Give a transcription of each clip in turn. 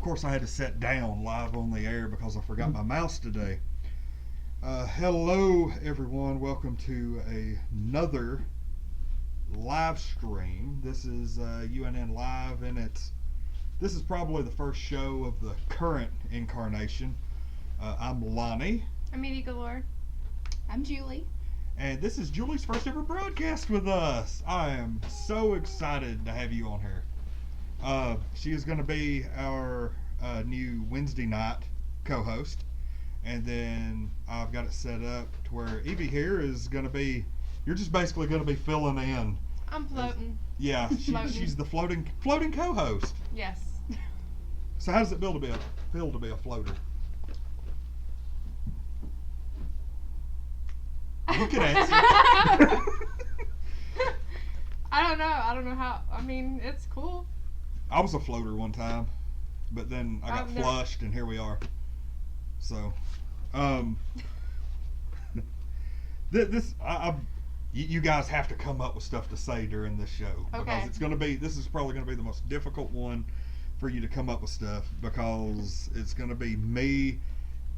of course, I had to sit down live on the air because I forgot my mouse today. Hello, everyone. Welcome to another live stream. This is UNN Live, and this is probably the first show of the current incarnation. I'm Lonnie. I'm Eevee Galore. I'm Julie. And this is Julie's first ever broadcast with us. I am so excited to have you on here. She is going to be our new Wednesday night co-host. And then I've got it set up to where Eevee here is going to be, you're just basically going to be filling in. I'm floating. Yeah, she's the floating co-host. Yes. So how does it feel to be a floater? You can answer. I don't know how. I mean, it's cool. I was a floater one time, but then I got flushed, and here we are. So, you guys have to come up with stuff to say during this show because this is probably gonna be the most difficult one for you to come up with stuff because it's gonna be me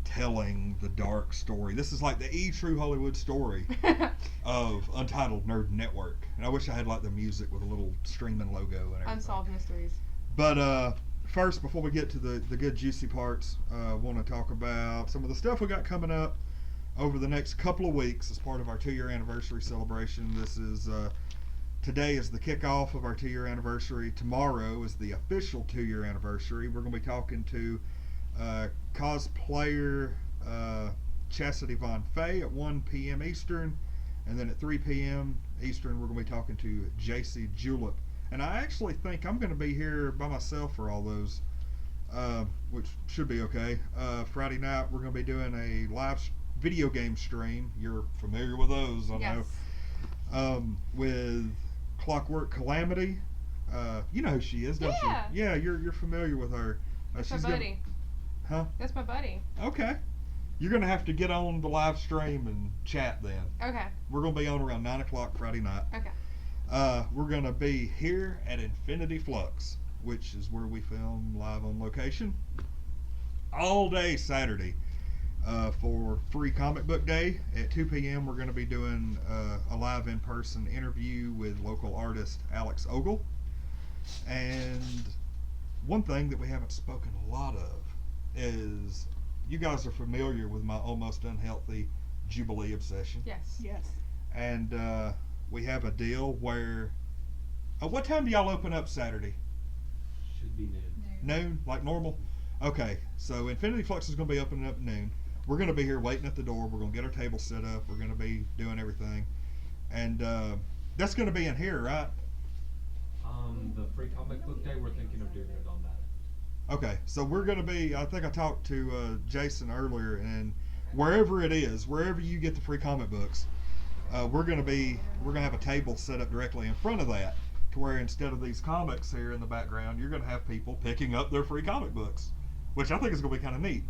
telling the dark story. This is like the true Hollywood story of Untitled Nerd Network. And I wish I had like the music with a little streaming logo and everything. Unsolved mysteries. But first, before we get to the good juicy parts, I want to talk about some of the stuff we got coming up over the next couple of weeks as part of our 2-year anniversary celebration. This is today is the kickoff of our 2-year anniversary. Tomorrow is the official 2-year anniversary. We're going to be talking to cosplayer Chastity Von Fay at 1 p.m. Eastern, and then at 3 p.m. Eastern we're going to be talking to JC Julep. And I actually think I'm going to be here by myself for all those, which should be okay. Friday night we're going to be doing a live video game stream. You're familiar with those, I know. With Clockwork Calamity. You know who she is, don't you? Yeah, you're familiar with her. That's my buddy. Huh? That's my buddy. Okay. You're going to have to get on the live stream and chat then. Okay. We're going to be on around 9 o'clock Friday night. Okay. We're going to be here at Infinity Flux, which is where we film live on location, all day Saturday for Free Comic Book Day. At 2 p.m. we're going to be doing a live in-person interview with local artist Alex Ogle. And one thing that we haven't spoken a lot of is you guys are familiar with my almost unhealthy Jubilee obsession. Yes. Yes. And we have a deal where what time do y'all open up Saturday? Should be Noon, like normal? Okay, so Infinity Flux is going to be opening up at noon. We're going to be here waiting at the door. We're going to get our table set up. We're going to be doing everything. And that's going to be in here, right? The Free Comic Book Day, we're thinking of doing it on that. Okay, so we're going to be, I think I talked to Jason earlier, and wherever it is, wherever you get the free comic books, we're going to have a table set up directly in front of that, to where instead of these comics here in the background, you're going to have people picking up their free comic books, which I think is going to be kind of neat.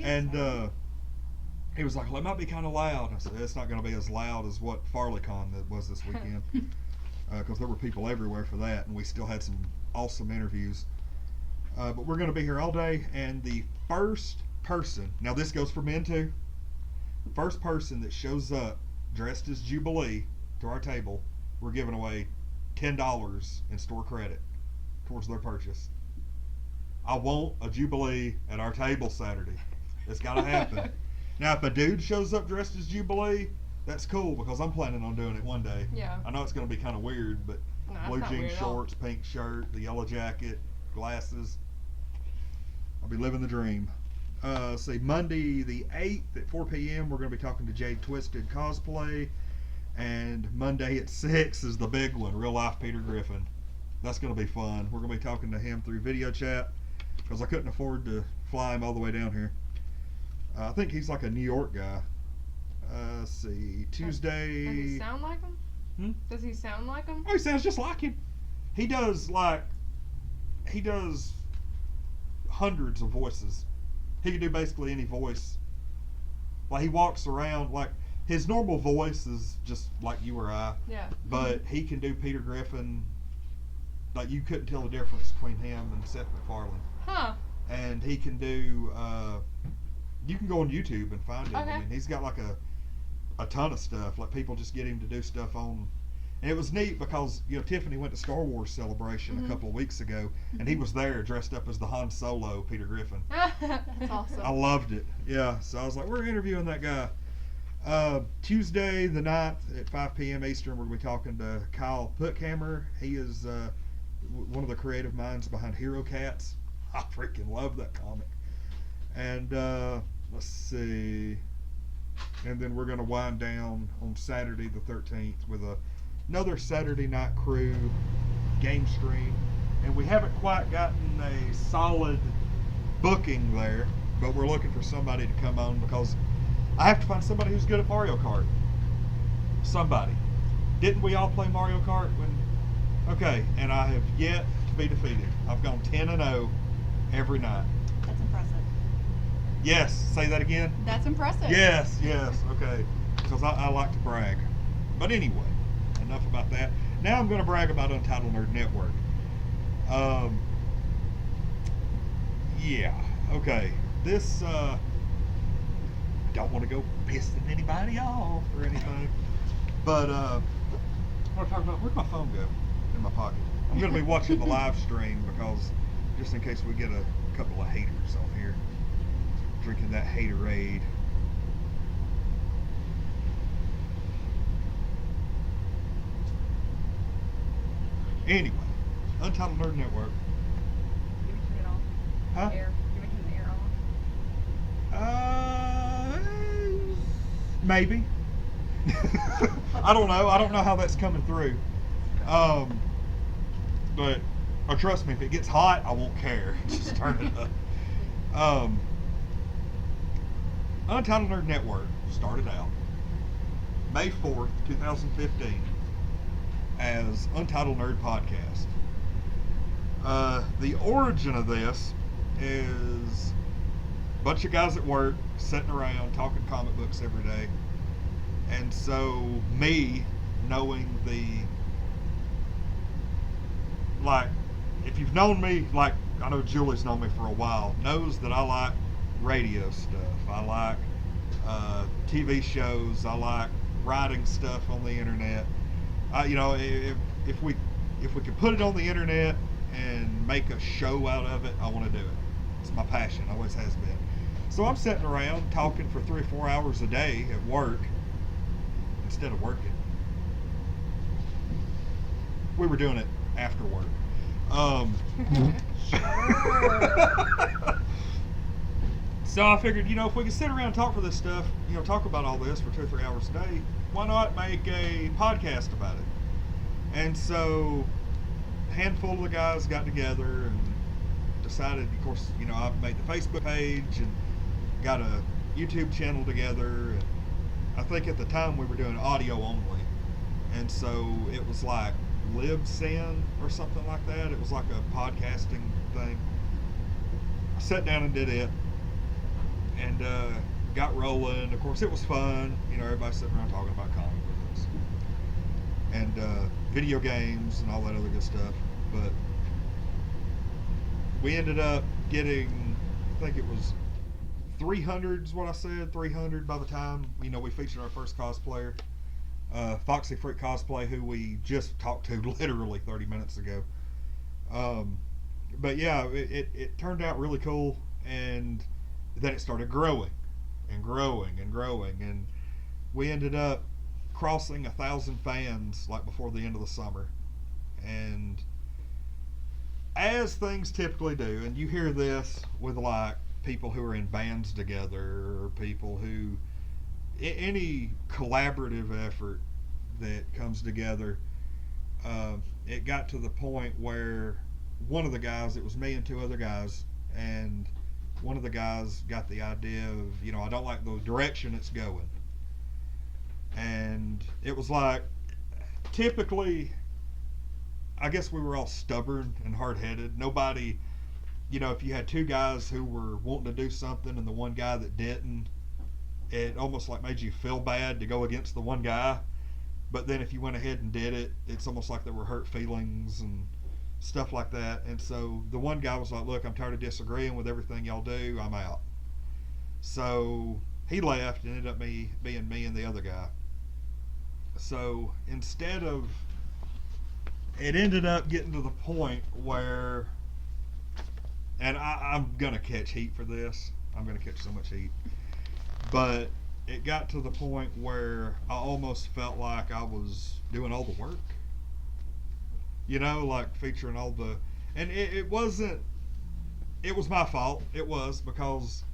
And he was like, well, it might be kind of loud. I said, it's not going to be as loud as what FarleyCon that was this weekend, because there were people everywhere for that, and we still had some awesome interviews. But we're going to be here all day, and the first person, now this goes for men too, first person that shows up dressed as Jubilee to our table, we're giving away $10 in store credit towards their purchase. I want a Jubilee at our table Saturday. It's got to happen. Now, if a dude shows up dressed as Jubilee, that's cool because I'm planning on doing it one day. Yeah. I know it's going to be kind of weird, but blue jean shorts, pink shirt, the yellow jacket, glasses. I'll be living the dream. See, Monday the 8th at 4 p.m. we're going to be talking to Jade Twisted Cosplay. And Monday at 6 is the big one, Real Life Peter Griffin. That's going to be fun. We're going to be talking to him through video chat because I couldn't afford to fly him all the way down here. I think he's like a New York guy. Let's see, Tuesday. Does he sound like him? Does he sound like him? Oh, he sounds just like him. He does hundreds of voices. He can do basically any voice. Like he walks around like his normal voice is just like you or I. Yeah. But he can do Peter Griffin. Like you couldn't tell the difference between him and Seth MacFarlane. Huh. and he can do. You can go on YouTube and find him. Okay. I mean, he's got like a ton of stuff. Like people just get him to do stuff on. And it was neat because Tiffany went to Star Wars Celebration a couple of weeks ago, and he was there dressed up as the Han Solo Peter Griffin. That's awesome. I loved it. Yeah, so I was like, we're interviewing that guy. Tuesday the 9th at 5 p.m. Eastern, we're going to be talking to Kyle Puttkammer. He is one of the creative minds behind Hero Cats. I freaking love that comic. And let's see. And then we're going to wind down on Saturday the 13th with another Saturday Night Crew game stream. And we haven't quite gotten a solid booking there, but we're looking for somebody to come on because I have to find somebody who's good at Mario Kart. Somebody. Didn't we all play Mario Kart when? Okay, and I have yet to be defeated. I've gone 10-0 every night. That's impressive. Yes, say that again. That's impressive. Yes, okay. Because I like to brag. But anyway, enough about that. Now I'm going to brag about Untitled Nerd Network. Yeah, okay. This, don't want to go pissing anybody off or anything. But, I want to talk about, where'd my phone go? In my pocket. I'm going to be watching the live stream because, just in case we get a couple of haters on here. Drinking that haterade. Anyway, Untitled Nerd Network. Can we turn it off? Huh? Air. Can we turn the air off? Maybe. I don't know. I don't know how that's coming through. But trust me, if it gets hot, I won't care. Just turn it up. Untitled Nerd Network started out May 4th, 2015 as Untitled Nerd Podcast. The origin of this is a bunch of guys at work sitting around talking comic books every day. And so me knowing if you've known me, like I know Julie's known me for a while, knows that I like radio stuff. I like TV shows. I like writing stuff on the internet. If we could put it on the internet and make a show out of it, I want to do it. It's my passion. Always has been. So I'm sitting around talking for 3 or 4 hours a day at work instead of working. We were doing it after work. So I figured, if we could sit around and talk for this stuff, talk about all this for 2 or 3 hours a day, why not make a podcast about it? And so a handful of the guys got together and decided, of course, I made the Facebook page and got a YouTube channel together. And I think at the time we were doing audio only. And so it was like Libsyn or something like that. It was like a podcasting thing. I sat down and did it. And got rolling. Of course, it was fun. Everybody sitting around talking about comic books and video games and all that other good stuff. But we ended up getting, I think it was 300 is what I said, 300 by the time we featured our first cosplayer, Foxy Freak Cosplay, who we just talked to literally 30 minutes ago. But yeah, it turned out really cool, and then it started growing and growing and growing, and we ended up crossing 1,000 fans like before the end of the summer. And as things typically do, and you hear this with like people who are in bands together or people who any collaborative effort that comes together, it got to the point where one of the guys, it was me and 2 other guys, and one of the guys got the idea of, I don't like the direction it's going. And it was like, typically, I guess we were all stubborn and hard-headed. Nobody, if you had 2 guys who were wanting to do something and the one guy that didn't, it almost like made you feel bad to go against the one guy. But then if you went ahead and did it, it's almost like there were hurt feelings, and stuff like that. And so the one guy was like, look, I'm tired of disagreeing with everything y'all do, I'm out. So he left and ended up being me and the other guy. So instead of, it ended up getting to the point where, and I'm gonna catch heat for this, I'm gonna catch so much heat, but it got to the point where I almost felt like I was doing all the work, like featuring all the, and it wasn't, it was my fault. It was because,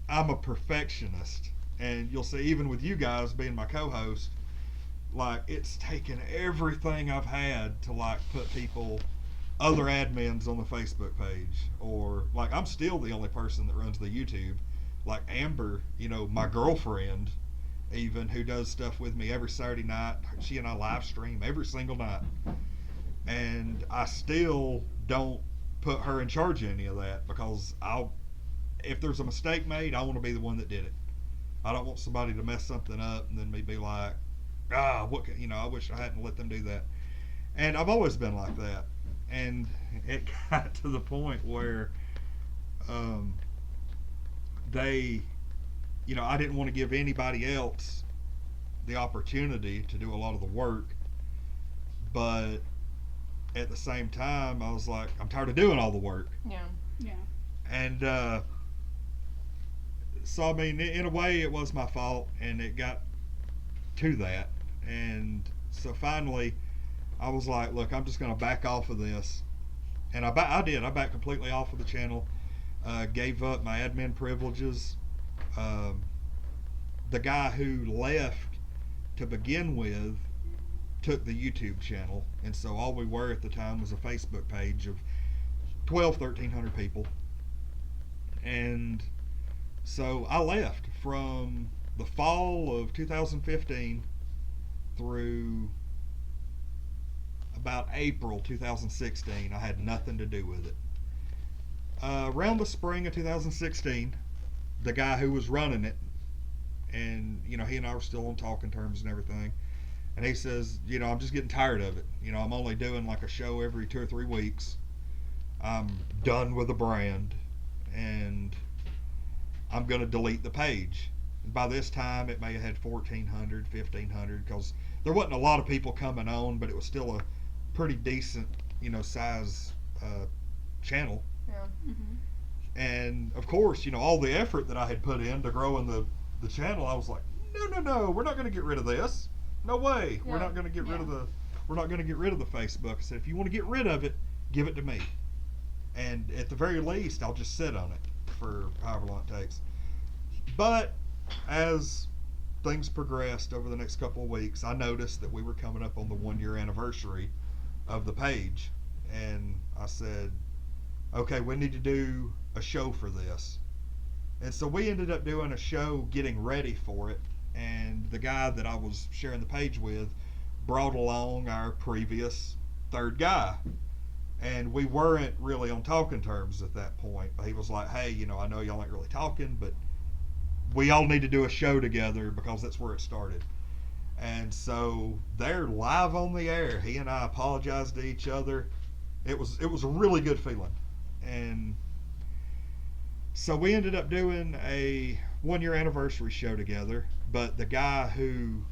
I'm a perfectionist, and you'll see even with you guys being my co-host, like it's taken everything I've had to like put people, other admins on the Facebook page, or like I'm still the only person that runs the YouTube. Like Amber, my girlfriend, even, who does stuff with me every Saturday night, she and I live stream every single night, and I still don't put her in charge of any of that because if there's a mistake made, I want to be the one that did it. I don't want somebody to mess something up and then me be like, I wish I hadn't let them do that. And I've always been like that. And it got to the point where I didn't want to give anybody else the opportunity to do a lot of the work. But at the same time, I was like, I'm tired of doing all the work. Yeah. Yeah. And so, I mean, in a way, it was my fault, and it got to that. And so finally, I was like, look, I'm just going to back off of this. And I did. I backed completely off of the channel, gave up my admin privileges. The guy who left to begin with took the YouTube channel. And so all we were at the time was a Facebook page of 1,300 people. And so I left from the fall of 2015 through about April 2016. I had nothing to do with it. Around the spring of 2016, the guy who was running it, and he and I were still on talking terms and everything, and he says, I'm just getting tired of it. I'm only doing like a show every 2 or 3 weeks. I'm done with the brand, and I'm going to delete the page. And by this time, it may have had 1,400, 1,500, because there wasn't a lot of people coming on, but it was still a pretty decent, size channel. Yeah. Mm-hmm. And of course, all the effort that I had put in to growing the channel, I was like, no, we're not going to get rid of this. No way. Yeah. We're not going to get rid of the Facebook. I said, if you want to get rid of it, give it to me. And at the very least, I'll just sit on it for however long it takes. But as things progressed over the next couple of weeks, I noticed that we were coming up on the 1-year anniversary of the page. And I said, okay, we need to do a show for this. And so we ended up doing a show getting ready for it. And the guy that I was sharing the page with brought along our previous third guy. And we weren't really on talking terms at that point. But he was like, hey, I know y'all ain't really talking, but we all need to do a show together because that's where it started. And so they're live on the air. He and I apologized to each other. It was a really good feeling. And so we ended up doing a 1-year anniversary show together. But the guy who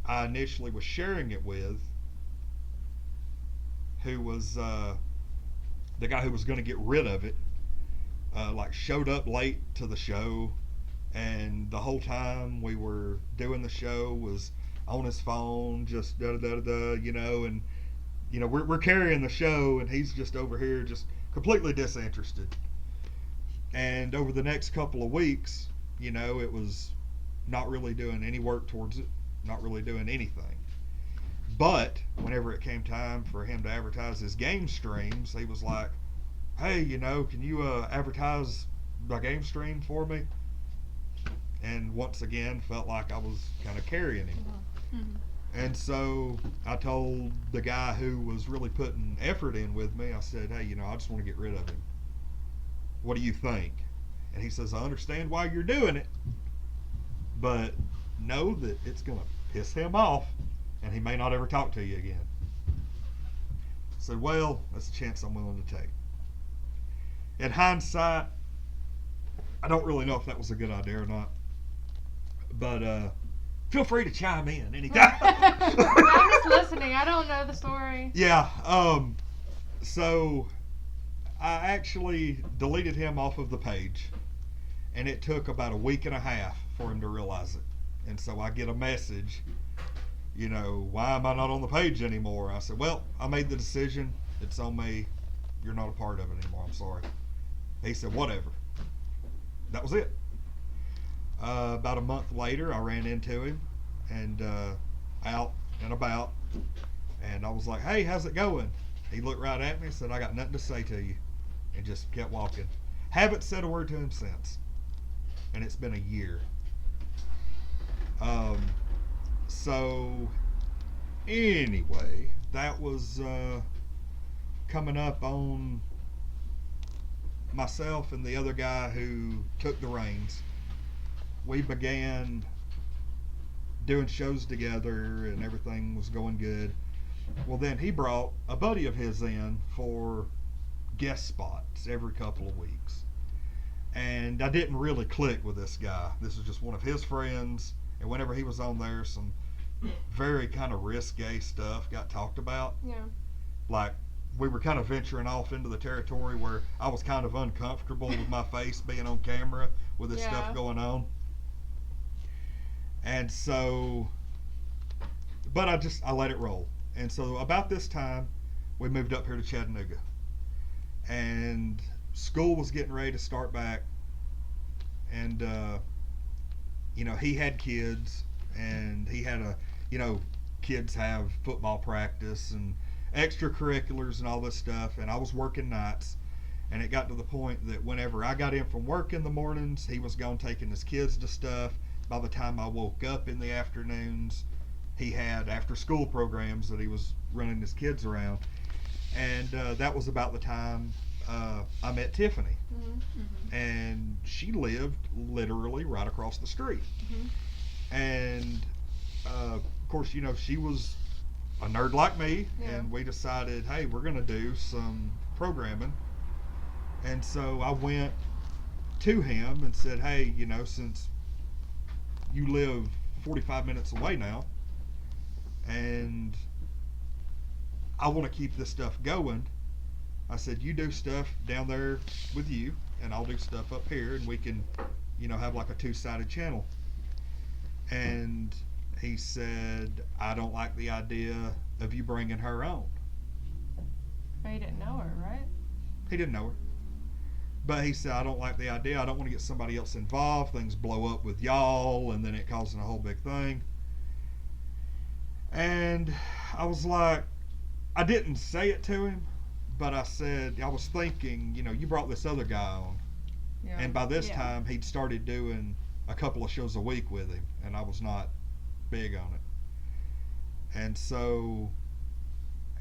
I initially was sharing it with, who was the guy who was going to get rid of it, showed up late to the show, and the whole time we were doing the show was on his phone, just and we're carrying the show, and he's just over here just completely disinterested. And over the next couple of weeks, it was not really doing any work towards it, not really doing anything. But whenever it came time for him to advertise his game streams, he was like, hey, can you advertise my game stream for me? And once again, felt like I was kind of carrying him. Mm-hmm. And so I told the guy who was really putting effort in with me, I said, hey, I just want to get rid of him. What do you think? And he says, I understand why you're doing it, but know that it's going to piss him off, and he may not ever talk to you again. said, well, that's a chance I'm willing to take. In hindsight, I don't really know if that was a good idea or not. But feel free to chime in anytime. I'm just listening. I don't know the story. Yeah. So I actually deleted him off of the page, and it took about a week and a half for him to realize it. And so I get a message, why am I not on the page anymore? I said, well, I made the decision. It's on me. You're not a part of it anymore. I'm sorry. He said, whatever. That was it. About a month later, I ran into him and out and about, and I was like, hey, how's it going? He looked right at me and said, I got nothing to say to you, and just kept walking. Haven't said a word to him since, and it's been a year. So anyway, that was coming up on myself and the other guy who took the reins. We began doing shows together and everything was going good. Well, then he brought a buddy of his in for guest spots every couple of weeks. And I didn't really click with this guy. This was just one of his friends. And whenever he was on there, some very kind of risque stuff got talked about. Yeah. Like, we were kind of venturing off into the territory where I was kind of uncomfortable with my face being on camera with this stuff going on. And so, but I let it roll. And so about this time, we moved up here to Chattanooga. And school was getting ready to start back. And, he had kids, and he had kids have football practice and extracurriculars and all this stuff. And I was working nights. And it got to the point that whenever I got in from work in the mornings, he was gone taking his kids to stuff. By the time I woke up in the afternoons, he had after school programs that he was running his kids around. And that was about the time I met Tiffany. Mm-hmm. And she lived literally right across the street. Mm-hmm. And of course, she was a nerd like me. Yeah. And we decided, hey, we're going to do some programming. And so I went to him and said, hey, since you live 45 minutes away now, and I want to keep this stuff going, I said, you do stuff down there with you, and I'll do stuff up here, and we can, have like a two-sided channel. And he said, I don't like the idea of you bringing her on. But he didn't know her, right? He didn't know her. But he said, I don't like the idea. I don't want to get somebody else involved. Things blow up with y'all, and then it causing a whole big thing. And I was like, I didn't say it to him, but I said, I was thinking, you brought this other guy on. Yeah. And by this time, he'd started doing a couple of shows a week with him, and I was not big on it. And so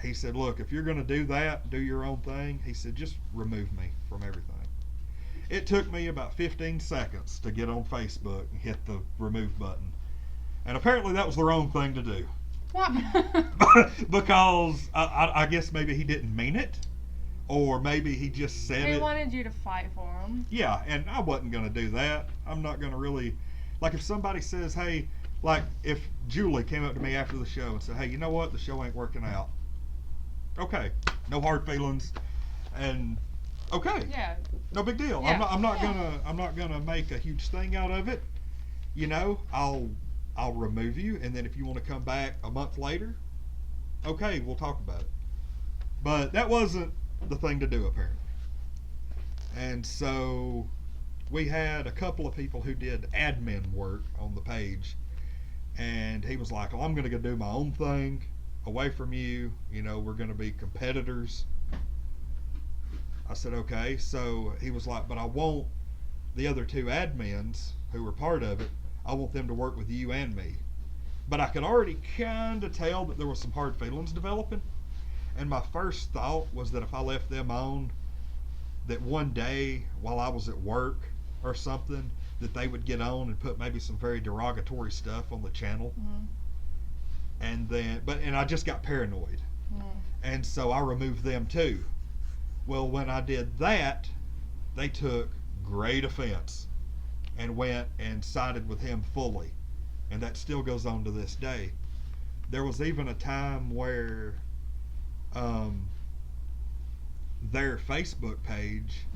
he said, look, if you're going to do that, do your own thing, he said, just remove me from everything. It took me about 15 seconds to get on Facebook and hit the remove button. And apparently that was the wrong thing to do. What? Because I guess maybe he didn't mean it. Or maybe he just said it. He wanted you to fight for him. Yeah, and I wasn't going to do that. I'm not going to really... Like if somebody says, hey, like if Julie came up to me after the show and said, hey, you know what? The show ain't working out. Okay. No hard feelings. And... okay. Yeah. No big deal. Yeah. I'm not gonna make a huge thing out of it. I'll remove you, and then if you want to come back a month later, okay, we'll talk about it. But that wasn't the thing to do apparently. And so we had a couple of people who did admin work on the page, and he was like, "Oh, I'm gonna go do my own thing away from you. We're gonna be competitors." I said, okay. So he was like, but I want the other two admins who were part of it, I want them to work with you and me. But I could already kind of tell that there was some hard feelings developing. And my first thought was that if I left them on, that one day while I was at work or something, that they would get on and put maybe some very derogatory stuff on the channel. Mm-hmm. And I just got paranoid. And so I removed them too. Well, when I did that, they took great offense and went and sided with him fully. And that still goes on to this day. There was even a time where their Facebook page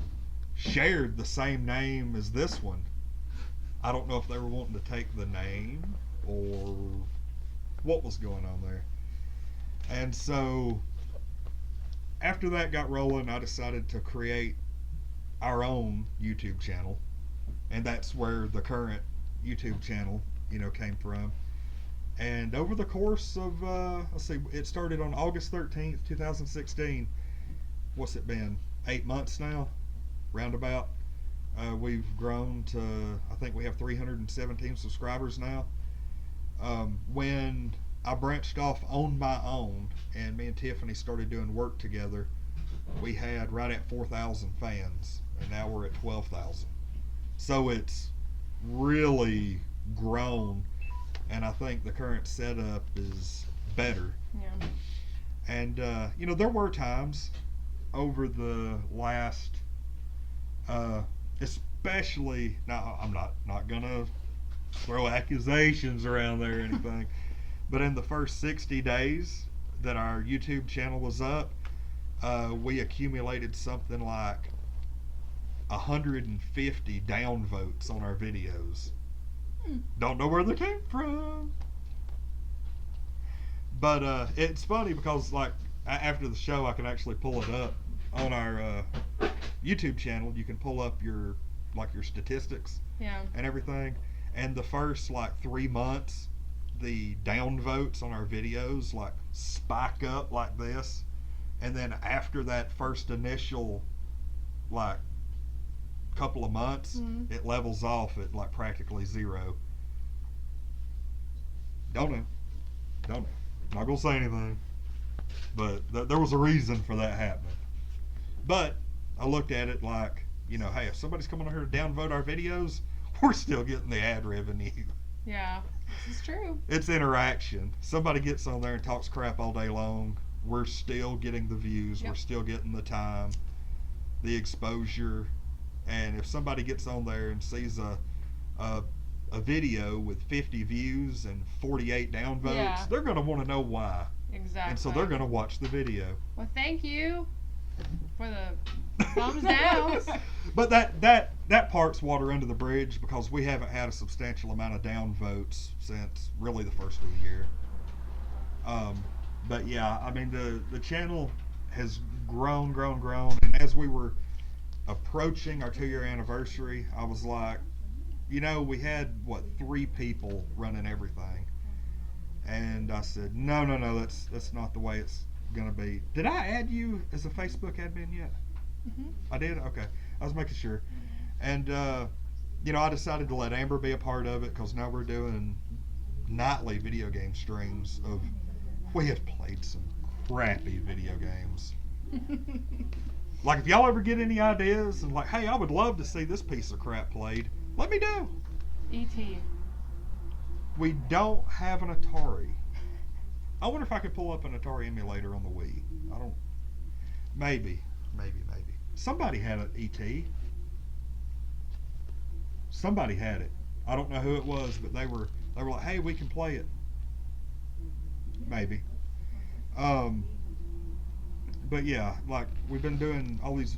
shared the same name as this one. I don't know if they were wanting to take the name or what was going on there. And so after that got rolling, I decided to create our own YouTube channel. And that's where the current YouTube channel, came from. And over the course of, let's see, it started on August 13th, 2016. What's it been? 8 months now, roundabout. We've grown to, I think we have 317 subscribers now. When I branched off on my own and me and Tiffany started doing work together, we had right at 4,000 fans, and now we're at 12,000. So it's really grown, and I think the current setup is better. Yeah. And there were times over the last, especially now, I'm not gonna throw accusations around there or anything, but in the first 60 days that our YouTube channel was up, we accumulated something like 150 downvotes on our videos. Don't know where they came from, but it's funny because like after the show I can actually pull it up on our YouTube channel. You can pull up your statistics and everything, and the first like 3 months the downvotes on our videos like spike up like this, and then after that first initial like couple of months, it levels off at like practically zero. Don't know. Not gonna say anything, but there was a reason for that happening. But I looked at it like, hey, if somebody's coming on here to downvote our videos, we're still getting the ad revenue. Yeah, this is true. It's interaction. Somebody gets on there and talks crap all day long, we're still getting the views. We're still getting the time, the exposure. And if somebody gets on there and sees a video with 50 views and 48 downvotes, they're going to want to know why. Exactly. And so they're going to watch the video. Well, thank you for the thumbs down. But that part's water under the bridge because we haven't had a substantial amount of downvotes since really the first of the year. But yeah, I mean the channel has grown, and as we were approaching our 2-year anniversary, I was like, we had 3 people running everything, and I said, no, that's not the way it's gonna be. Did I add you as a Facebook admin yet? I did. Okay, I was making sure. And I decided to let Amber be a part of it because now we're doing nightly video game streams of. We have played some crappy video games. Like, if y'all ever get any ideas and like, hey, I would love to see this piece of crap played, let me know. E.T. We don't have an Atari. I wonder if I could pull up an Atari emulator on the Wii. Maybe. Somebody had an E.T. Somebody had it. I don't know who it was, but they were like, hey, we can play it. Maybe. But yeah, like we've been doing all these,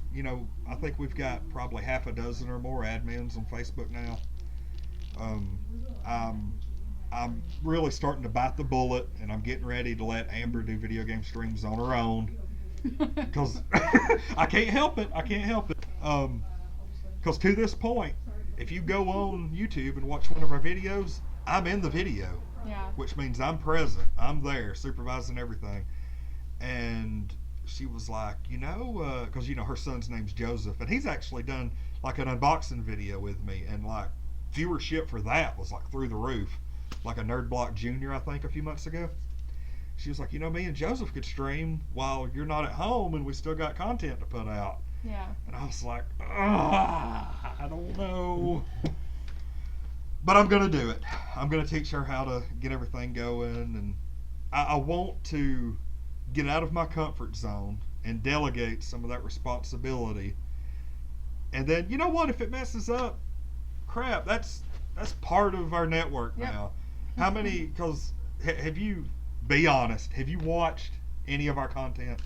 I think we've got probably half a dozen or more admins on Facebook now. I'm really starting to bite the bullet, and I'm getting ready to let Amber do video game streams on her own because I can't help it. Because to this point, if you go on YouTube and watch one of our videos, I'm in the video. Yeah. Which means I'm present. I'm there supervising everything. And she was like, because her son's name's Joseph, and he's actually done like an unboxing video with me, and like viewership for that was like through the roof, like a Nerd Block Junior, I think, a few months ago. She was like, me and Joseph could stream while you're not at home, and we still got content to put out. Yeah. And I was like, I don't know. But I'm going to do it. I'm going to teach her how to get everything going, and I want to get out of my comfort zone and delegate some of that responsibility. And then, you know what? If it messes up, crap, that's part of our network Yep. now. How many? Because have you? Be honest. Have you watched any of our content?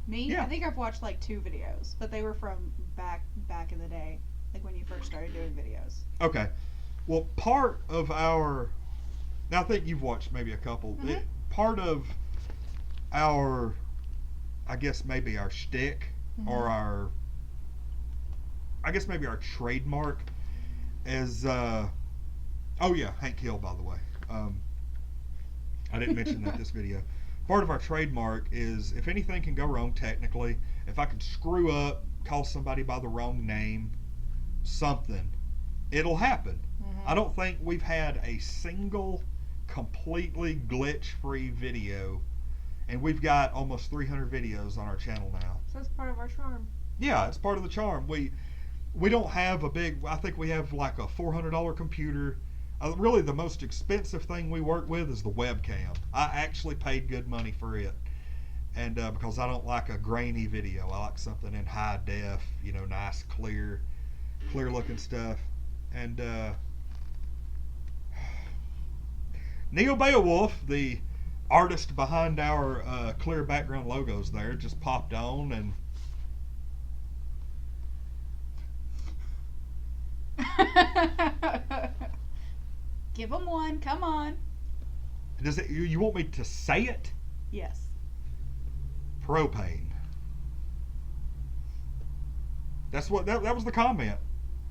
Me? Yeah. I think I've watched like 2 videos, but they were from back in the day, like when you first started doing videos. Okay. Well, part of our. Now, I think you've watched maybe a couple. Mhm. Part of our, I guess maybe our shtick or our, I guess maybe our trademark is. Oh yeah, Hank Hill, by the way. I didn't mention that this video. Part of our trademark is if anything can go wrong technically, if I could screw up, call somebody by the wrong name, something, it'll happen. I don't think we've had a single completely glitch-free video, and we've got almost 300 videos on our channel now. So that's part of our charm. Yeah, it's part of the charm. We don't have a big. I think we have like a $400 computer. Really, the most expensive thing we work with is the webcam. I actually paid good money for it, and because I don't like a grainy video, I like something in high def, nice, clear looking stuff. And Neil Beowulf, the artist behind our clear background logos, there just popped on and. Give them one. Come on. Does it? You want me to say it? Yes. Propane. That's what that was the comment.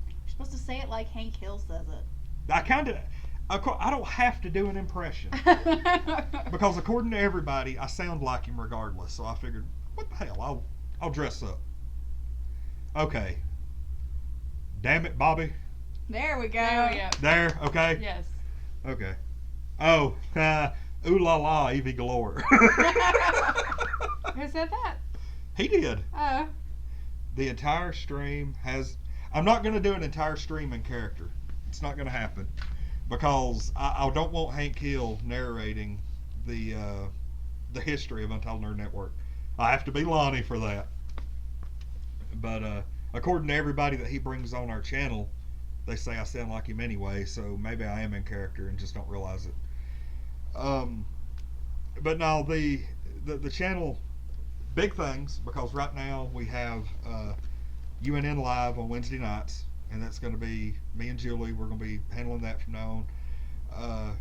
You're supposed to say it like Hank Hill says it. I don't have to do an impression because according to everybody, I sound like him regardless. So I figured, what the hell? I'll dress up. Okay. Damn it, Bobby. There we go. There we go. There. Okay. Yes. Okay. Oh, ooh la la, Eevee Galore. Who said that? He did. Oh. The entire stream has. I'm not going to do an entire stream in character. It's not going to happen because I don't want Hank Hill narrating the history of Untitled Nerd Network. I have to be Lonnie for that. But according to everybody that he brings on our channel, they say I sound like him anyway, so maybe I am in character and just don't realize it. But no, the channel, big things, because right now we have UNN live on Wednesday nights, and that's going to be me and Julie. We're going to be handling that from now on.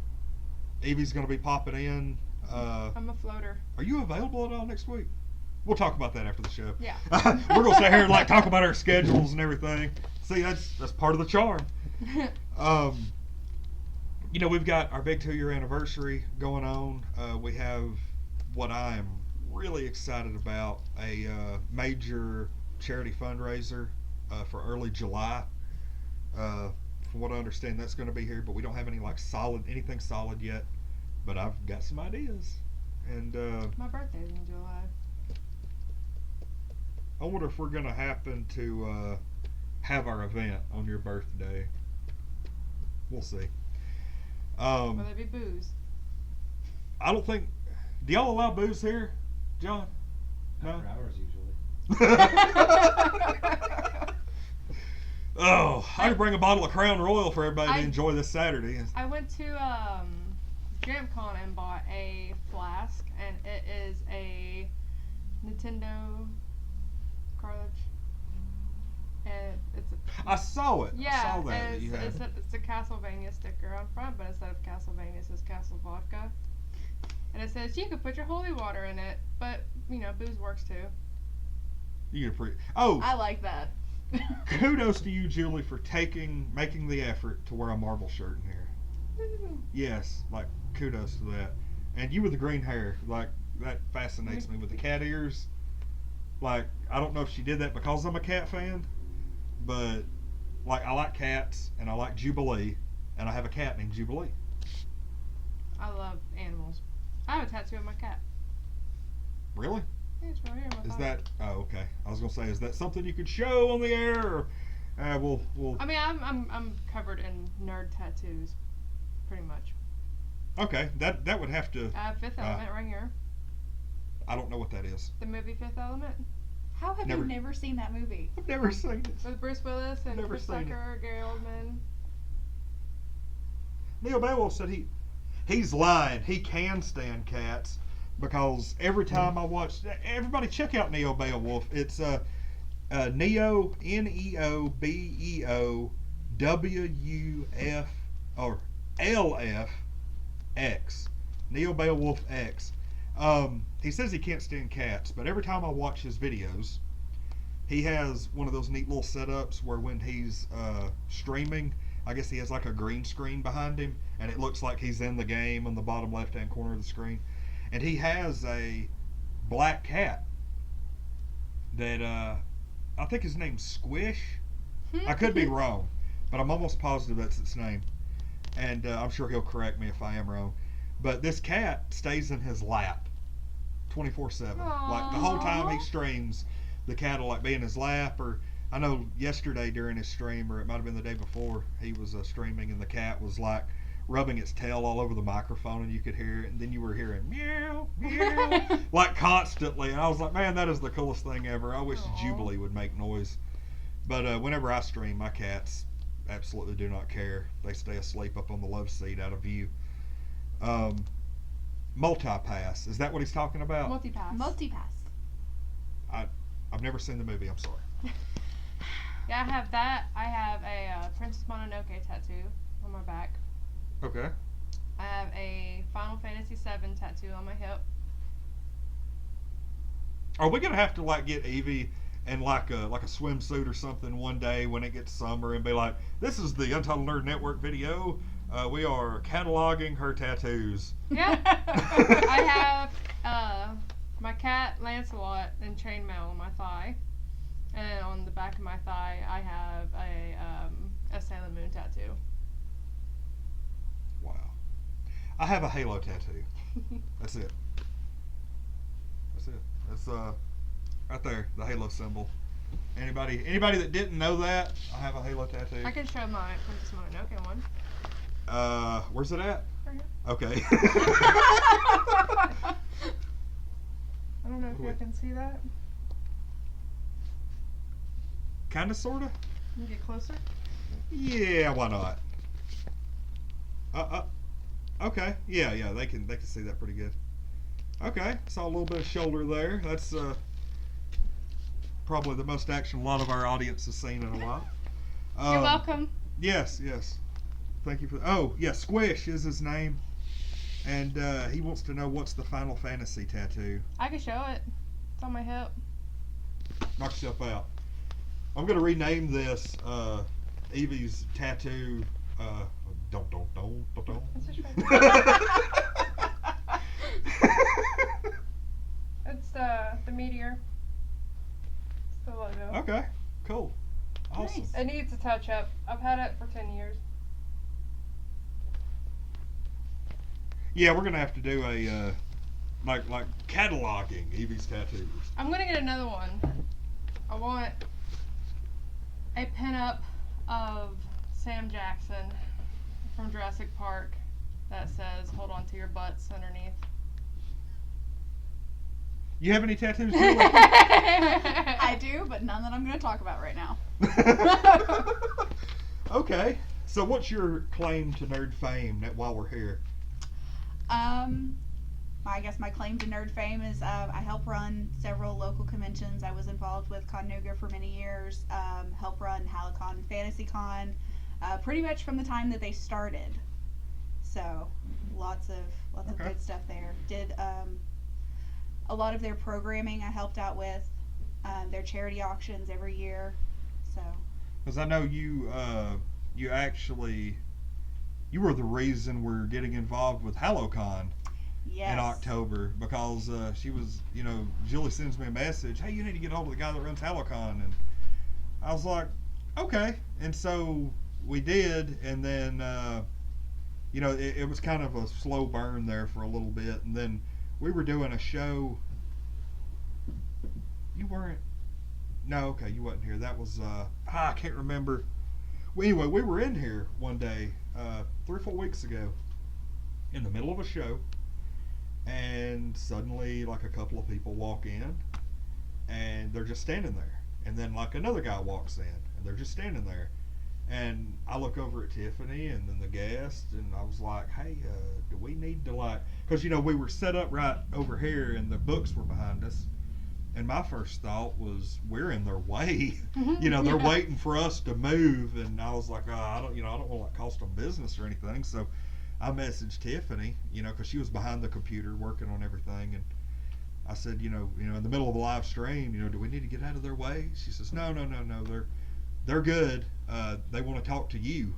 Eevee's going to be popping in. I'm a floater. Are you available at all next week? We'll talk about that after the show. Yeah. We're going to sit here and talk about our schedules and everything. See, that's part of the charm. We've got our big 2-year anniversary going on. We have what I am really excited about, a major charity fundraiser for early July. From what I understand, that's going to be here, but we don't have anything solid yet. But I've got some ideas, and My birthday's in July. I wonder if we're going to happen to have our event on your birthday. We'll see. Will there be booze? I don't think. Do y'all allow booze here, John? No. After hours usually. Oh, I could bring a bottle of Crown Royal for everybody to enjoy this Saturday. I went to DramCon and bought a flask, and it is a Nintendo cartridge. And it's I saw it. yeah, I saw that. and You had. it's a Castlevania sticker on front, but instead of Castlevania, it says Castle Vodka. And it says you could put your holy water in it, but booze works too. You get Oh, I like that. kudos to you, Julie, for making the effort to wear a Marvel shirt in here. Yes, kudos to that. And you with the green hair, that fascinates me with the cat ears. I don't know if she did that because I'm a cat fan, but I like cats and I like Jubilee, and I have a cat named Jubilee. I love animals. I have a tattoo of my cat. Really? Yeah, it's right here. On my Is thigh. that? Oh, okay. I was gonna say, is that something you could show on the air? Or, we'll. I mean, I'm covered in nerd tattoos, pretty much. Okay, that would have to. I have Fifth Element right here. I don't know what that is. The movie Fifth Element How have Never- you never seen that movie? I've never seen it. with Bruce Willis and Never Chris seen it. Tucker, Gary Oldman. Neil Beowulf said he's lying. He can stand cats because every time I watch, everybody check out Neo Beowulf. It's Neo NeoBeowulf or LFX. Neo Beowulf X. He says he can't stand cats, but every time I watch his videos, he has one of those neat little setups where when he's streaming, I guess he has like a green screen behind him, and it looks like he's in the game on the bottom left-hand corner of the screen. And he has a black cat that I think his name's Squish. I could be wrong, but I'm almost positive that's its name. And I'm sure he'll correct me if I am wrong. But this cat stays in his lap 24/7. Like the whole time he streams, the cat will like be in his lap. Or I know yesterday during his stream, or it might have been the day before, he was streaming and the cat was like rubbing its tail all over the microphone, and you could hear it, and then you were hearing meow, meow, like constantly. And I was like, man, that is the coolest thing ever. I wish Jubilee would make noise. But whenever I stream, my cats absolutely do not care. They stay asleep up on the love seat out of view. Multipass, is that what he's talking about? Multipass. Multipass. I've never seen the movie, I'm sorry. Yeah, I have that. I have a Princess Mononoke tattoo on my back. Okay. I have a Final Fantasy VII tattoo on my hip. Are we gonna have to like get Eevee in like a swimsuit or something one day when it gets summer and be like, this is the Untitled Nerd Network video. We are cataloging her tattoos. Yeah. I have my cat Lancelot in chainmail on my thigh, and on the back of my thigh I have a Sailor Moon tattoo. Wow. I have a Halo tattoo. That's it. That's it. That's right there, the Halo symbol. Anybody that didn't know that, I have a Halo tattoo. I can show my Princess Mononoke one. Where's it at? Right here. Okay. I don't know if you can see that. Kinda, sorta. Can you get closer? Yeah, why not? Okay. Yeah, they can see that pretty good. Okay, saw a little bit of shoulder there. That's probably the most action a lot of our audience has seen in a while. You're welcome. Yes. Thank you for. Oh, yeah, Squish is his name, and he wants to know what's the Final Fantasy tattoo. I can show it. It's on my hip. Knock yourself out. I'm gonna rename this Eevee's tattoo. Don't. It's just right there. It's the meteor. It's the logo. Okay, cool, awesome. Nice. It needs a touch up. I've had it for 10 years. Yeah, we're gonna have to do a like cataloging Eevee's tattoos. I'm gonna get another one. I want a pinup of Sam Jackson from Jurassic Park that says "Hold on to your butts" underneath. You have any tattoos, Julie? I do, but none that I'm going to talk about right now. Okay, so what's your claim to nerd fame while we're here? I guess my claim to nerd fame is I help run several local conventions. I was involved with Connooga for many years. Help run Halicon and FantasyCon, pretty much from the time that they started. So lots of Okay. good stuff there. Did a lot of their programming I helped out with, their charity auctions every year. So Because I know you were the reason we're getting involved with HaloCon yes. in October, because she was, Julie sends me a message, hey, you need to get hold of the guy that runs HaloCon, and I was like, okay, and so we did, and then it was kind of a slow burn there for a little bit, and then we were doing a show. You weren't. No, okay, you wasn't here. That was I can't remember. Well, anyway, we were in here one day 3 or 4 weeks ago in the middle of a show, and suddenly like a couple of people walk in, and they're just standing there, and then like another guy walks in, and they're just standing there, and I look over at Tiffany and then the guest, and I was like, hey, do we need to like, because we were set up right over here and the books were behind us, and my first thought was we're in their way. They're waiting for us to move, and I was like, I don't want to like cost them business or anything. So I messaged Tiffany, because she was behind the computer working on everything, and I said, in the middle of a live stream, do we need to get out of their way? She says, no, they're good. They want to talk to you.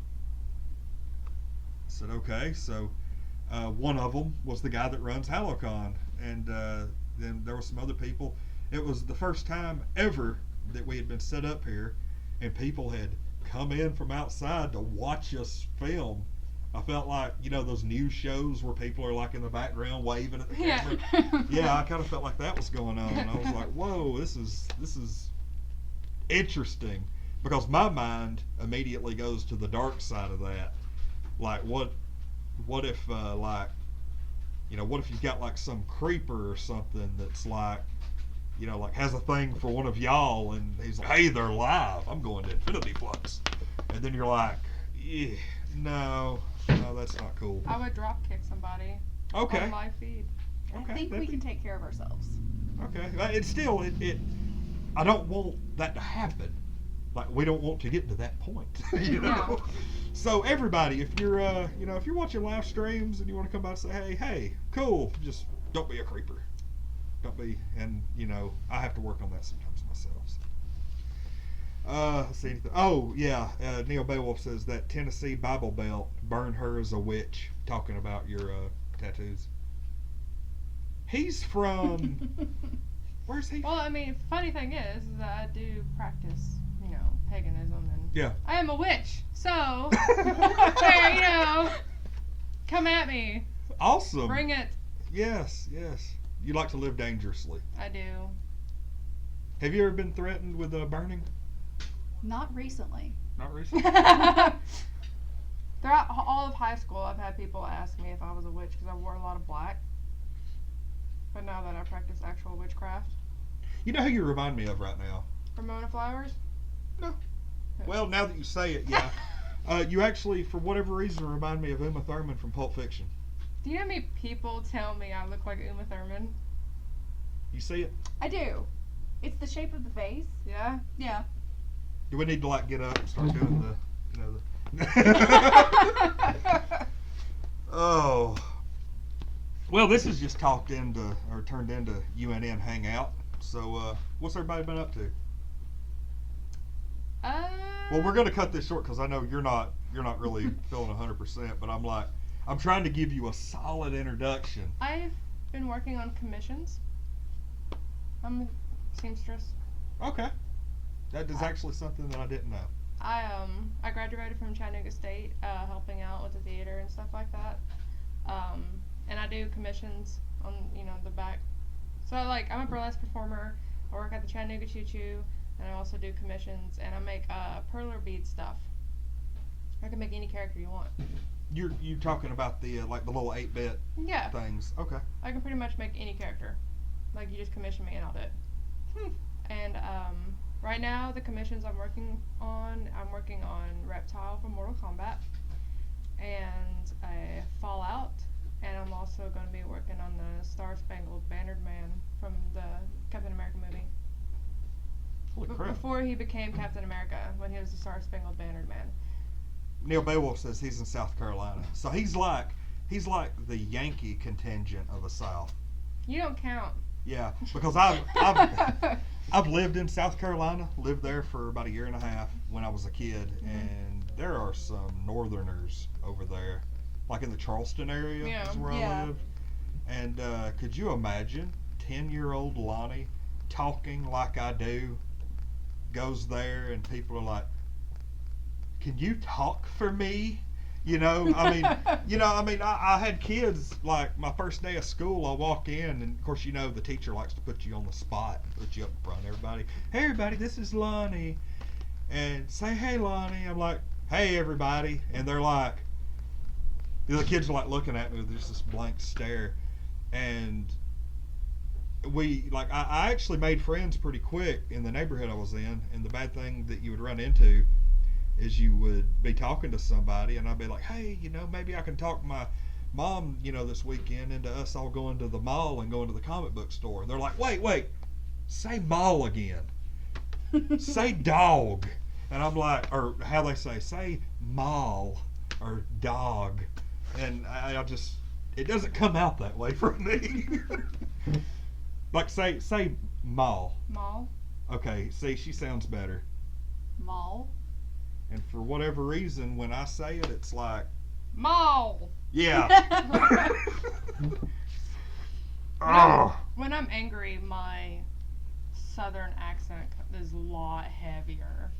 I said, okay. So one of them was the guy that runs HaloCon, and then there were some other people. It was the first time ever that we had been set up here, and people had come in from outside to watch us film. I felt like, those news shows where people are like in the background waving at the camera. Yeah, I kind of felt like that was going on. I was like, whoa, this is interesting, because my mind immediately goes to the dark side of that. Like, what if what if you've got like some creeper or something that's like, like has a thing for one of y'all, and he's like, hey, they're live, I'm going to Infinity Flux, and then you're like, no, that's not cool. I would drop kick somebody. Okay. On live feed. Okay. I think we can take care of ourselves. Okay. It's still I don't want that to happen. Like, we don't want to get to that point. No. So everybody, if you're if you're watching live streams and you want to come by and say, hey, cool, just don't be a creeper. Don't be, and I have to work on that sometimes myself. So. Let's see anything. Oh yeah, Neil Beowulf says that Tennessee Bible Belt burned her as a witch. Talking about your tattoos. He's from. Where's he? Well, I mean, funny thing is that I do practice, paganism, and Yeah. I am a witch. So, there, come at me. Awesome. Bring it. Yes. You like to live dangerously. I do. Have you ever been threatened with burning? Not recently. Not recently. Throughout all of high school, I've had people ask me if I was a witch because I wore a lot of black. But now that I practice actual witchcraft. You know who you remind me of right now? Ramona Flowers? No. Well, now that you say it, yeah. You actually, for whatever reason, remind me of Uma Thurman from Pulp Fiction. Do you know how many people tell me I look like Uma Thurman? You see it? I do. It's the shape of the face. Yeah? Yeah. Do we need to like get up and start doing the Oh. Well, this is just turned into UNN Hangout. So, what's everybody been up to? Well, we're gonna cut this short because I know you're not really feeling 100%, but I'm trying to give you a solid introduction. I've been working on commissions. I'm a seamstress. Okay, that is actually something that I didn't know. I graduated from Chattanooga State, helping out with the theater and stuff like that. And I do commissions on the back. So like I'm a burlesque performer. I work at the Chattanooga Choo Choo, and I also do commissions, and I make perler bead stuff. I can make any character you want. You talking about the like the little 8-bit Yeah. things? Okay. I can pretty much make any character. Like you just commission me and I'll do it. And right now the commissions I'm working on Reptile from Mortal Kombat and a Fallout, and I'm also going to be working on the Star Spangled Bannered Man from the Captain America movie. Holy crap. Before he became Captain America, when he was the Star Spangled Bannered Man. Neil Beowulf says he's in South Carolina, so he's like the Yankee contingent of the South. You don't count. Yeah, because I've lived in South Carolina, lived there for about a year and a half when I was a kid, and there are some Northerners over there, like in the Charleston area Yeah. is where Yeah. I live. And could you imagine 10-year-old Lonnie talking like I do, goes there and people are like, can you talk for me? I had kids, like my first day of school, I walk in and of course the teacher likes to put you on the spot, put you up in front of everybody. Hey everybody, this is Lonnie. And say, hey Lonnie. I'm like, hey everybody. And they're like, the kids are like looking at me with just this blank stare. and I actually made friends pretty quick in the neighborhood I was in. And the bad thing that you would run into is you would be talking to somebody, and I'd be like, hey, maybe I can talk my mom, this weekend into us all going to the mall and going to the comic book store. And they're like, wait, say mall again. Say dog. And I'm like, or how they say mall or dog. And I just, it doesn't come out that way for me. Like say mall. Mall. Okay, see, she sounds better. Mall. And for whatever reason, when I say it, it's like, Mall. yeah. Oh. When I'm angry, my southern accent is a lot heavier.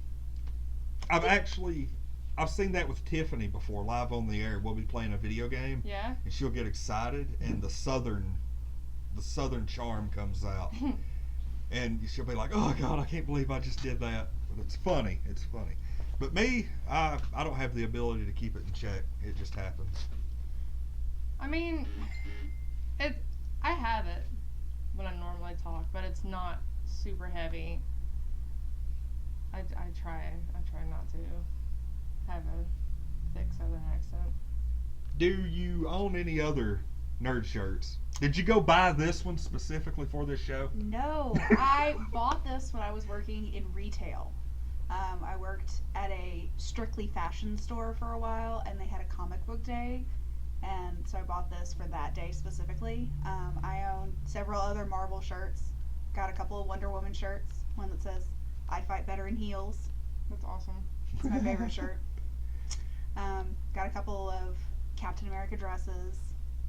I've seen that with Tiffany before, live on the air. We'll be playing a video game. Yeah. And she'll get excited, and the southern charm comes out. And she'll be like, oh God, I can't believe I just did that. But it's funny. But me, I don't have the ability to keep it in check. It just happens. I mean, I have it when I normally talk, but it's not super heavy. I try not to have a thick southern accent. Do you own any other nerd shirts? Did you go buy this one specifically for this show? No, I bought this when I was working in retail. I worked at a strictly fashion store for a while, and they had a comic book day, and so I bought this for that day specifically. I own several other Marvel shirts. Got a couple of Wonder Woman shirts. One that says, I fight better in heels. That's awesome. It's my favorite shirt. Got a couple of Captain America dresses.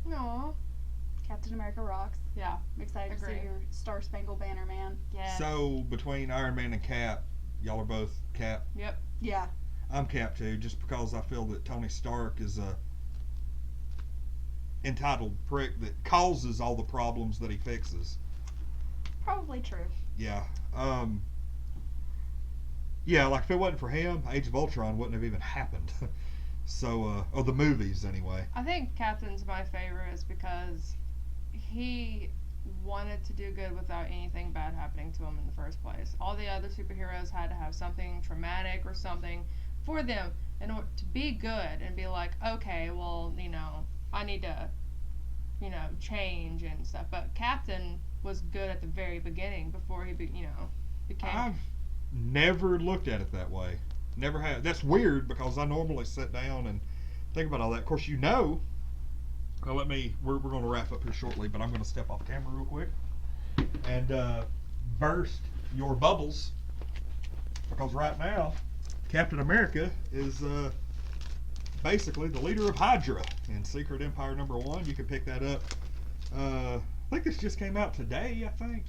No. Captain America rocks. Yeah. I'm excited to see Agree. your Star Spangled Banner man. Yeah. So between Iron Man and Cap, y'all are both Cap. Yep. Yeah. I'm Cap too, just because I feel that Tony Stark is a entitled prick that causes all the problems that he fixes. Probably true. Yeah. Yeah, like if it wasn't for him, Age of Ultron wouldn't have even happened. So, or the movies anyway. I think Captain's my favorite is because he wanted to do good without anything bad happening to him in the first place. All the other superheroes had to have something traumatic or something for them in order to be good and be like, okay, well, I need to, change and stuff. But Captain was good at the very beginning before he, became. I've never looked at it that way. Never have. That's weird because I normally sit down and think about all that. Of course, well, we're going to wrap up here shortly, but I'm going to step off camera real quick and burst your bubbles because right now, Captain America is basically the leader of Hydra in Secret Empire #1. You can pick that up. I think this just came out today, I think.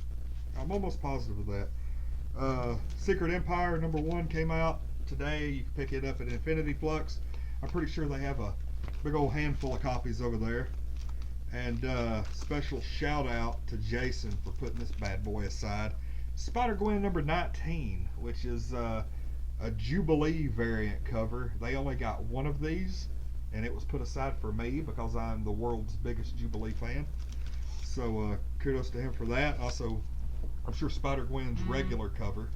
I'm almost positive of that. Secret Empire #1 came out today. You can pick it up at Infinity Flux. I'm pretty sure they have a big old handful of copies over there. And special shout out to Jason for putting this bad boy aside. Spider-Gwen #19, which is a Jubilee variant cover. They only got one of these, and it was put aside for me because I'm the world's biggest Jubilee fan. So kudos to him for that. Also, I'm sure Spider-Gwen's regular cover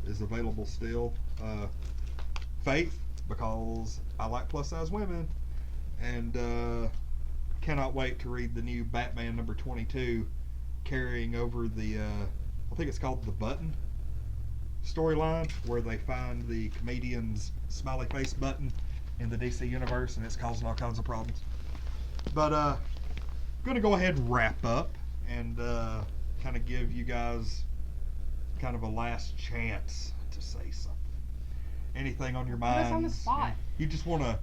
is available still. Faith, because I like plus size women, and cannot wait to read the new Batman #22 carrying over the I think it's called The Button storyline, where they find the comedian's smiley face button in the DC universe, and it's causing all kinds of problems. But I'm gonna go ahead and wrap up and kind of give you guys kind of a last chance to say something. Anything on your Put us mind? on the spot. You just want to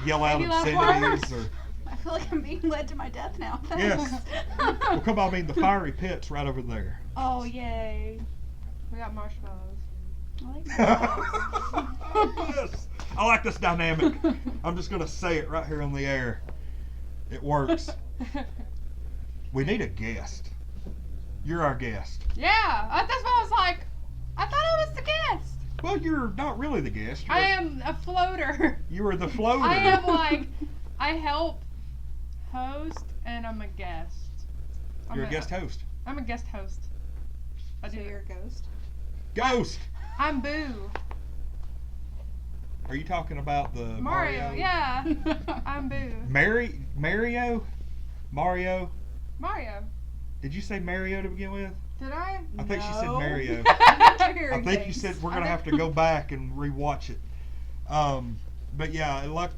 yell out Maybe last obscenities, words. or I feel like I'm being led to my death now. Thanks. yes? Well, come on, the fiery pit's right over there. Oh, yay. We got marshmallows. I like that. Yes, I like this dynamic. I'm just gonna say it right here on the air. It works. We need a guest. You're our guest. Yeah, that's what I was like. I thought I was the guest. Well, you're not really the guest. I am a floater. You are the floater. I am I help host and I'm a guest. You're a guest host. I'm a guest host. I So do. you're a ghost. Ghost. I'm Boo. Are you talking about the Mario, yeah. I'm Boo. Mario? Mario. Did you say Mario to begin with? Did I? I think she said No. Mario. I I think you said we're gonna have to go back and rewatch it. But yeah,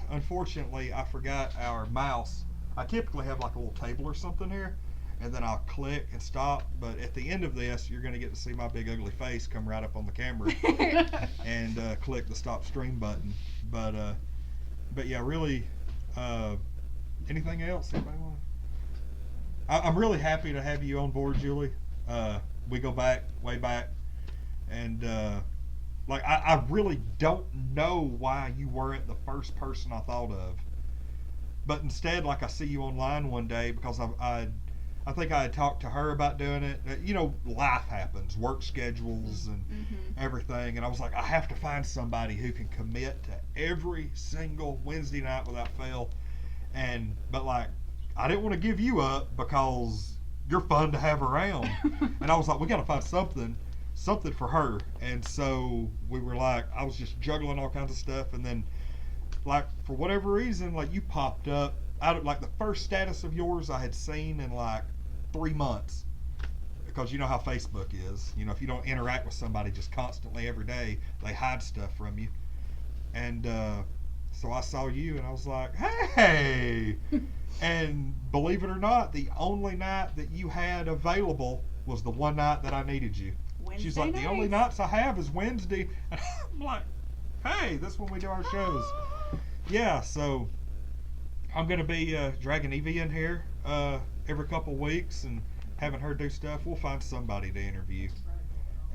unfortunately, I forgot our mouse. I typically have like a little table or something here, and then I'll click and stop. But at the end of this, you're gonna get to see my big ugly face come right up on the camera and click the stop stream button. But yeah, really. Anything else? Anybody want? I'm really happy to have you on board, Julie. We go back, way back, and like I really don't know why you weren't the first person I thought of, but instead, like I see you online one day because I think I had talked to her about doing it. You know, life happens, work schedules and everything, and I was like, I have to find somebody who can commit to every single Wednesday night without fail, but like. I didn't want to give you up because you're fun to have around. And I was like, we got to find something for her. And so we were like, I was just juggling all kinds of stuff. And then, like, for whatever reason, like, you popped up. Like, the first status of yours I had seen in, like, 3 months. Because you know how Facebook is. You know, if you don't interact with somebody just constantly every day, they hide stuff from you. And, so I saw you and I was like, hey! And believe it or not, the only night that you had available was the one night that I needed you. Wednesday She's like, the only nights I have is Wednesday. And I'm like, hey, that's when we do our shows. Yeah, so I'm going to be dragging Eevee in here every couple weeks and having her do stuff. We'll find somebody to interview.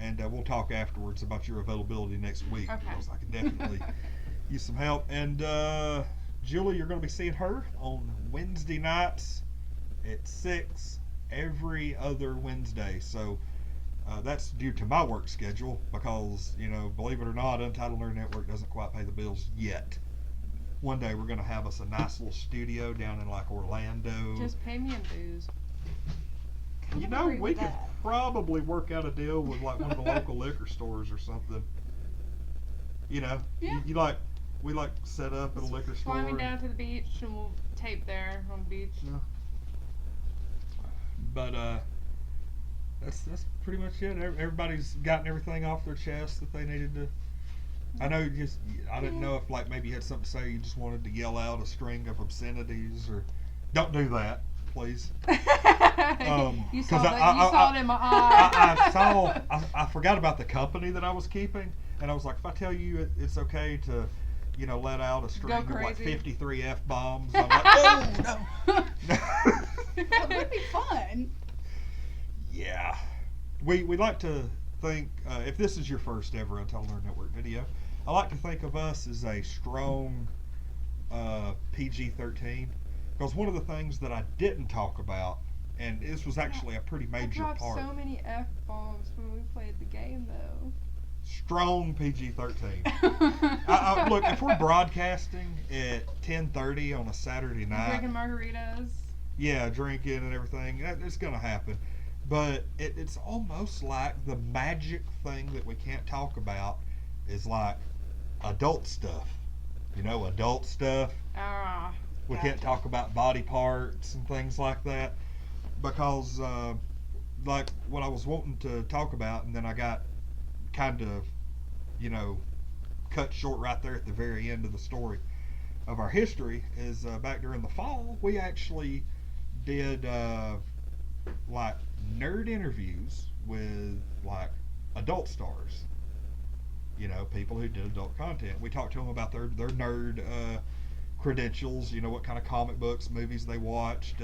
And we'll talk afterwards about your availability next week. Okay. Because I can definitely use some help. And Julie, you're going to be seeing her on Wednesday nights at 6 every other Wednesday. So that's due to my work schedule because, you know, believe it or not, Untitled Nerd Network doesn't quite pay the bills yet. One day we're going to have us a nice little studio down in like Orlando. Just pay me in booze. You know, we could probably work out a deal with like one of the local liquor stores or something. You know, Yeah. you like, we like set up at a liquor store. Fly me down to the beach and we'll tape there on the beach. Yeah. But that's pretty much it. Everybody's gotten everything off their chest that they needed to. I know I didn't know if like maybe you had something to say. You just wanted to yell out a string of obscenities or don't do that, please. You saw it in my eye. I forgot about the company that I was keeping, and I was like, if I tell you it's okay to, you know, let out a string of like 53 F-bombs, I'm like, oh no. That would be fun. Yeah. We like to think, if this is your first ever Untitled Nerd Network video, I like to think of us as a strong PG-13. Because one of the things that I didn't talk about, and this was actually a pretty major I dropped part. so many F-bombs when we played the game, though. Strong PG-13. Look, if we're broadcasting at 10:30 on a Saturday night, Drinking margaritas. Yeah, drinking and everything, it's gonna happen. But it's almost like the magic thing that we can't talk about is like adult stuff. You know, adult stuff. We can't talk about body parts and things like that because, like, what I was wanting to talk about, and then I got kind of, you know, cut short right there at the very end of the story of our history, is back during the fall, we actually did, like, nerd interviews with, like, adult stars. You know, people who did adult content. We talked to them about their nerd credentials, you know, what kind of comic books, movies they watched.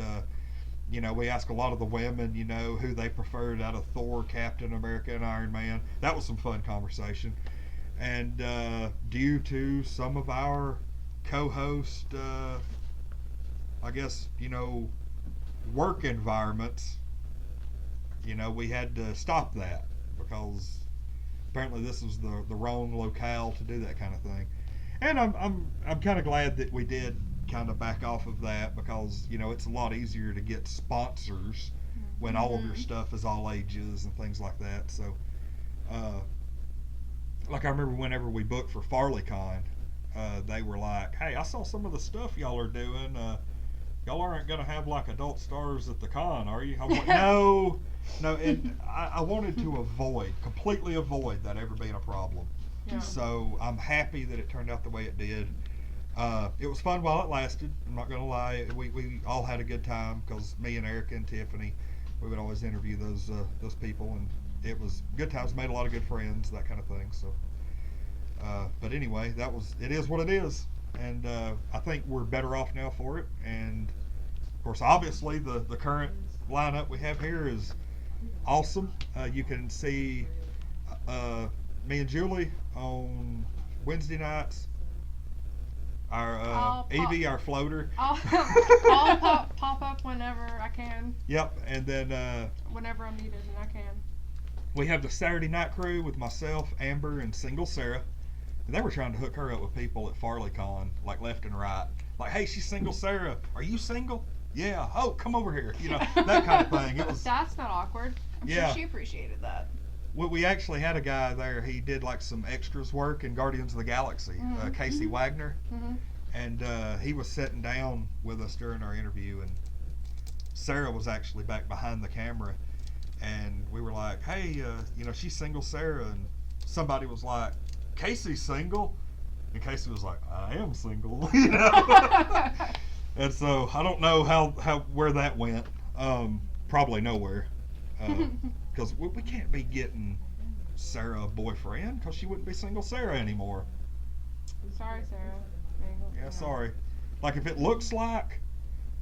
You know, we asked a lot of the women, you know, who they preferred out of Thor, Captain America, and Iron Man. That was some fun conversation. And due to some of our co-host, I guess, you know, work environments, you know, we had to stop that because apparently this was the wrong locale to do that kind of thing. And I'm kind of glad that we did kind of back off of that because, you know, it's a lot easier to get sponsors when all of your stuff is all ages and things like that. So, like I remember whenever we booked for FarleyCon, they were like, "Hey, I saw some of the stuff y'all are doing. Y'all aren't gonna have like adult stars at the con, are you?" I was like, "No, no." And I wanted to completely avoid that ever being a problem. Yeah. So I'm happy that it turned out the way it did. It was fun while it lasted. I'm not gonna lie. We all had a good time because me and Erica and Tiffany, we would always interview those people, and it was good times. Made a lot of good friends, that kind of thing. So, but anyway, it is what it is, and I think we're better off now for it. And of course, obviously, the current lineup we have here is awesome. You can see me and Julie on Wednesday nights. Our Eevee, our floater. I'll pop up whenever I can. Yep, and then Whenever I'm needed and I can. we have the Saturday night crew with myself, Amber, and Single Sarah. And they were trying to hook her up with people at FarleyCon, like left and right. Like, "Hey, she's Single Sarah. Are you single? Yeah. Oh, come over here." You know, that kind of thing. It was. That's not awkward. I'm Yeah. sure she appreciated that. We actually had a guy there. He did like some extras work in Guardians of the Galaxy. Casey Wagner. Mm-hmm. And he was sitting down with us during our interview, and Sarah was actually back behind the camera, and we were like, "Hey, she's Single Sarah," and somebody was like, "Casey's single," and Casey was like, "I am single," you know. And so I don't know where that went. Probably nowhere, because we can't be getting Sarah a boyfriend because she wouldn't be Single Sarah anymore. I'm sorry, Sarah. Yeah, sorry. Like, if it looks like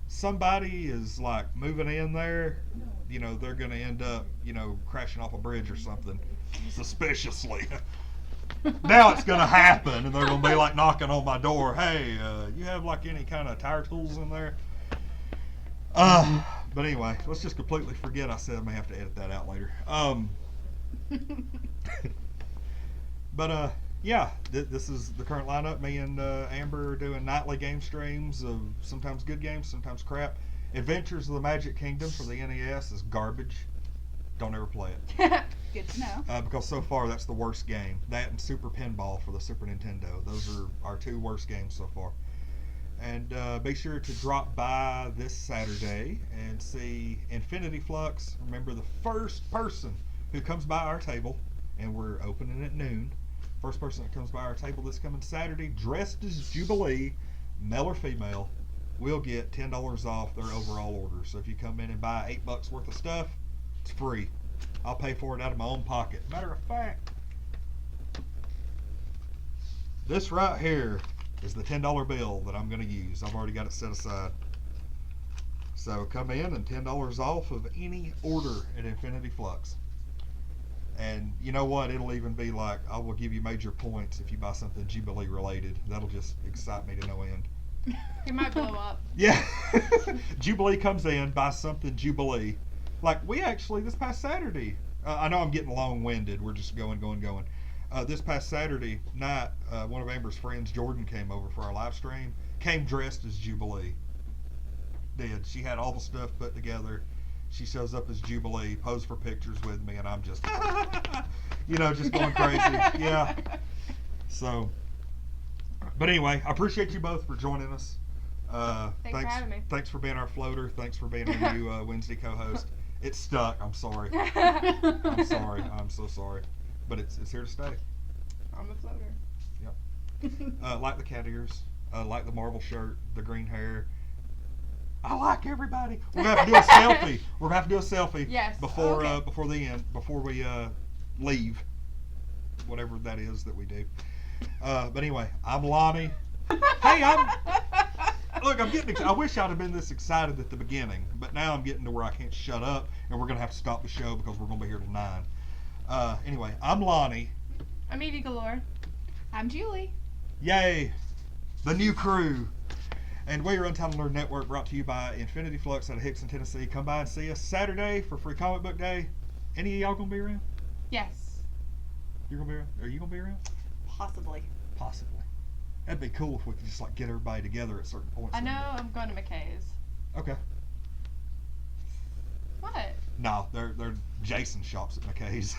somebody is like moving in there, they're gonna end up, crashing off a bridge or something suspiciously. Now it's gonna happen, and they're gonna be like knocking on my door. "Hey, you have like any kind of tire tools in there?" But anyway, let's just completely forget I said. I may have to edit that out later. But yeah, this is the current lineup. Me and Amber are doing nightly game streams of sometimes good games, sometimes crap. Adventures of the Magic Kingdom for the NES is garbage. Don't ever play it. Good to know. Because so far that's the worst game. That and Super Pinball for the Super Nintendo. Those are our two worst games so far. And be sure to drop by this Saturday and see Infinity Flux. Remember, the first person who comes by our table, and we're opening at noon, first person that comes by our table this coming Saturday, dressed as Jubilee, male or female, will get $10 off their overall order. So if you come in and buy $8 worth of stuff, it's free. I'll pay for it out of my own pocket. Matter of fact, this right here is the $10 bill that I'm going to use. I've already got it set aside. So come in and $10 off of any order at Infinity Flux. And you know what? It'll even be like, I will give you major points if you buy something Jubilee related. That'll just excite me to no end. He might blow up. Yeah. Jubilee comes in, buys something Jubilee. Like, we actually, this past Saturday, I know I'm getting long-winded. We're just going. This past Saturday night, one of Amber's friends, Jordan, came over for our live stream. Came dressed as Jubilee. Did. She had all the stuff put together. She shows up as Jubilee, posed for pictures with me, and I'm just, just going crazy. Yeah. So, but anyway, I appreciate you both for joining us. Thanks for having me. Thanks for being our floater. Thanks for being our new Wednesday co-host. It's stuck. I'm sorry. I'm sorry. I'm so sorry. But it's here to stay. I'm a floater. Yep. Like the cat ears. Like the Marvel shirt. The green hair. I like everybody. We're gonna have to do a selfie. We're gonna have to do a selfie. Yes. Before Okay. Before the end. Before we leave. Whatever that is that we do. But anyway, I'm Lonnie. Hey, Look, I'm getting. I wish I'd have been this excited at the beginning, but now I'm getting to where I can't shut up, and we're gonna have to stop the show because we're gonna be here till 9. Anyway, I'm Lonnie. I'm Eevee Galore. I'm Julie. Yay, the new crew. And we are Untitled Nerd Network, brought to you by Infinity Flux out of Hickson, Tennessee. Come by and see us Saturday for Free Comic Book Day. Any of y'all gonna be around? Yes. You're gonna be around? Are you gonna be around? Possibly. Possibly. That'd be cool if we could just like get everybody together at certain points. I know I'm going to McKay's. Okay. What? No, they're Jason shops at McKay's.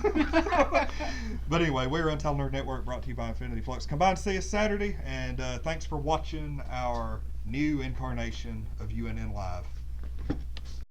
But anyway, we're Untitled Nerd Network, brought to you by Infinity Flux. Come by and see us Saturday, and thanks for watching our new incarnation of UNN Live.